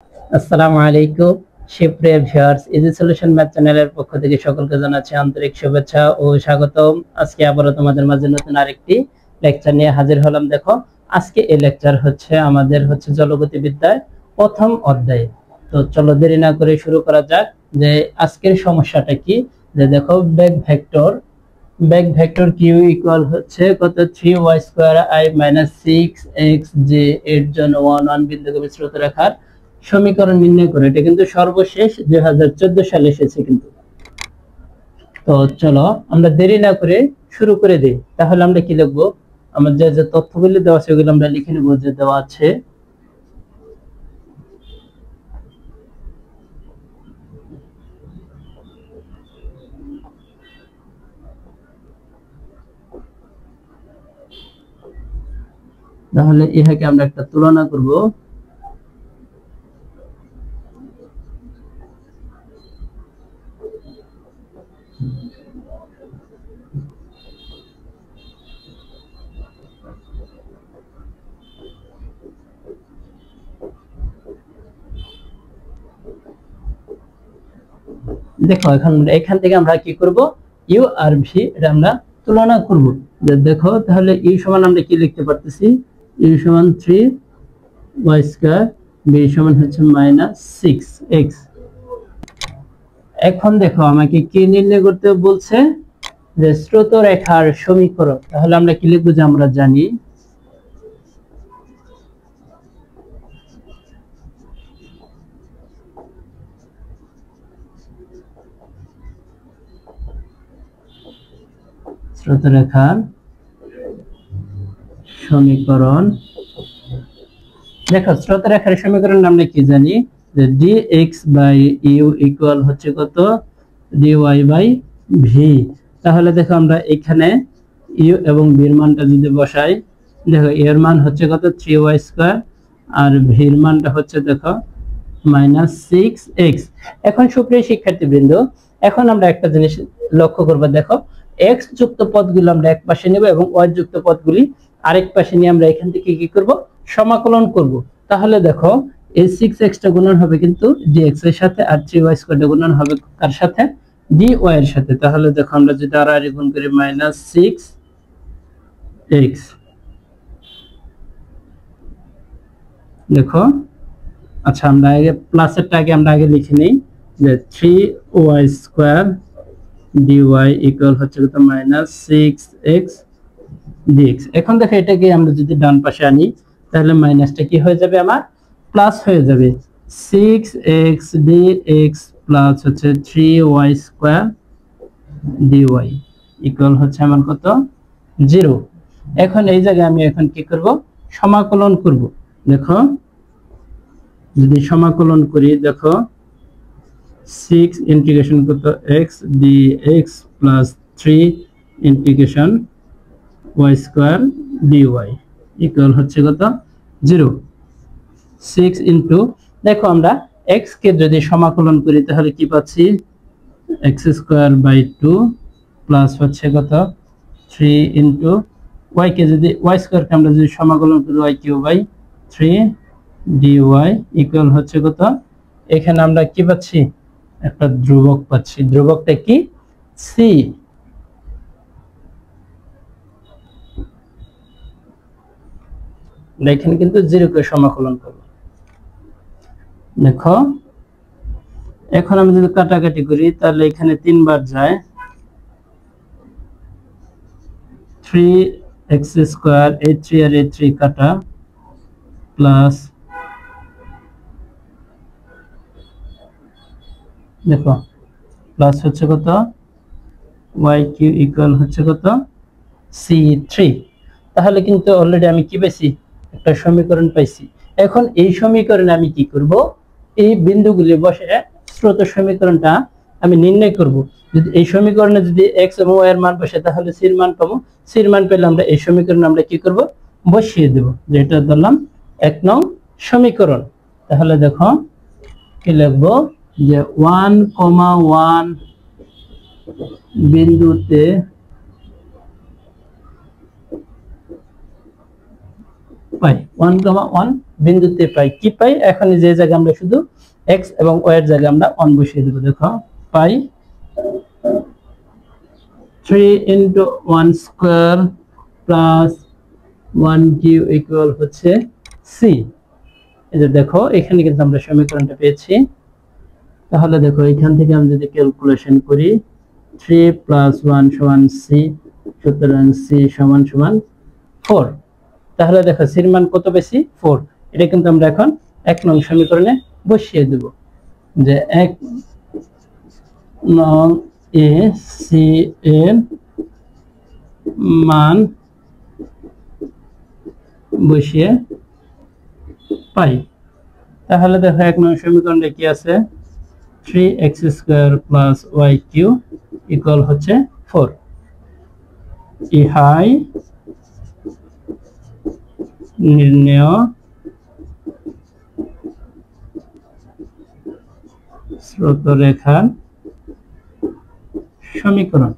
আসসালামু আলাইকুম সুপ্রিয় ভিউয়ার্স, ইজি সলিউশন ম্যাথ চ্যানেলের পক্ষ থেকে সকলকে জানাচ্ছি আন্তরিক শুভেচ্ছা ও স্বাগতম। আজকে আবারো তোমাদের মাঝে নতুন আরেকটি লেকচার নিয়ে হাজির হলাম। দেখো, আজকে এই লেকচার আমাদের জলগতিবিদ্যার প্রথম অধ্যায়। তো চলো দেরি না করে শুরু করা যাক। যে আজকের সমস্যাটা কি, যে দেখো বেগ ভেক্টর কিউ ইকুয়াল হচ্ছে কত 3y² - 6xj এর জন্য 1 1 বিন্দুকে মিশ্রিত রেখার সমীকরণ নির্ণয় করে। এটা কিন্তু সর্বশেষ 2014 সালে এসেছে কিন্তু। তো চলো আমরা দেরি না করে শুরু করে দিই। তাহলে আমরা কি লিখবো, আমার যে যে তথ্যগুলি দেওয়া আছে ওগুলো আমরা লিখে নেব। যে দেওয়া আছে তাহলে ইহাকে আমরা একটা তুলনা করব। দেখো এখান থেকে আমরা কি করব, ইউ আর ভি এটা আমরা তুলনা করব। যে দেখো তাহলে ইউ সমান আমরা কি লিখতে পারতেছি, ইউ সমান 3y², বি সমান হচ্ছে -6x। এখন দেখো আমাকে কি নির্ণয় করতে বলছে, যে স্রোত রেখার সমীকরণ। তাহলে আমরা কি লিখবো, যে আমরা জানি স্রোত রেখার সমীকরণ। দেখো স্রোত রেখার সমীকরণ আমরা কি জানি, যে dx/u ইকুয়াল হচ্ছে কত, dy/v। তাহলে দেখো আমরা এখানে u এবং v এর মানটা যদি বসাই, দেখো এর মান হচ্ছে কত 3y² আর v এর মানটা হচ্ছে দেখো -6x। এখন সুপ্রিয় শিক্ষার্থীবৃন্দ, এখন আমরা একটা জিনিস লক্ষ্য করব। দেখো x যুক্ত পদগুলো আমরা এক পাশে নেব এবং y যুক্ত পদগুলি আরেক পাশে নিয়ে আমরা এখান থেকে কি করব, সমাকলন করব। তাহলে দেখো এই 6x টা গুণন হবে কিন্তু dx এর সাথে, আর 3y² টা গুণন হবে কার সাথে, dy এর সাথে। তাহলে দেখো আমরা যদি আর গুণ করি -6x, দেখো আচ্ছা আমরা আগে প্লাসেরটা আমরা আগে লিখে নেই, যে 3y² dy ইকুয়াল হচ্ছে কত -6x dx। এখন দেখো এটাকে আমরা যদি ডান পাশে আনি, তাহলে মাইনাসটা কি হয়ে যাবে, আমার প্লাস হয়ে যাবে। 6x dx প্লাস হচ্ছে 3y² dy ইকুয়াল হচ্ছে আমার কত, 0। এখন এই জায়গায় আমি এখন কি করব, সমাকলন করব। দেখো যদি সমাকলন করি, দেখো 6 ইন্টিগ্রেশন কত x dx plus 3 integration y² dy equal হচ্ছে কত, 0। 6 ইনটু, দেখো আমরা x কে যদি সমাকলন করি তাহলে কি পাচ্ছি, x²/2 প্লাস হচ্ছে কত 3 ইনটু y কে যদি y² কে আমরা যদি সমাকলন করি y³/3 dy ইকুয়াল হচ্ছে কত, এখানে আমরা কি পাচ্ছি, একটা ধ্রুবক পাচ্ছি। ধ্রুবকটা কি, c। এখানে কিন্তু 0 কে সমাকলন করব। দেখো এখন আমি যদি কাটাকাটি করি, তাহলে এখানে 3 বার যায়, 3x² এই 3 আর এই 3 কাটা, প্লাস দেখো প্লাস হচ্ছে কত, y³ ইকুয়াল হচ্ছে কত, c3। তাহলে কিন্তু অলরেডি আমি কি পাইছি, একটা সমীকরণ পাইছি। এখন এই সমীকরণে আমি কি করব, এই বিন্দুগুলি বসে স্রোত সমীকরণটা আমি নির্ণয় করব। যদি এই সমীকরণে যদি x এবং y এর মান বসে, তাহলে c এর মান পাবো। c এর মান পেলে আমরা এই সমীকরণে আমরা কি করব, বসিয়ে দেব। যেটা ধরলাম 1 নং সমীকরণ। তাহলে দেখো কি লিখবো, যে 1,1 বিন্দুতে পাই 1,1 বিন্দুতে পাই কি পাই, এখন যে জায়গায় আমরা শুধু x এবং y এর জায়গায় আমরা 1 বসিয়ে দেব। দেখো পাই 3 × 1 স্কয়ার প্লাস 1 কিউ ইকুয়াল হচ্ছে c। এই যে দেখো এখানে কিন্তু আমরা সমীকরণটা পেয়েছি। তাহলে দেখো এখান থেকে আমি যদি ক্যালকুলেশন করি 3 + 1 = c, সুতরাং c = 4। তাহলে দেখো c এর মান কত বেশি 4। এটা কিন্তু আমরা এখন 1 নং সমীকরণে বসিয়ে দেব যে 1 নং এ c এর মান বসিয়ে পাই। তাহলে দেখো 1 নং সমীকরণে কি আছে 3x² + y³ ইকুয়াল হচ্ছে 4। ইহাই নির্ণেয় স্রোতরেখার সমীকরণ।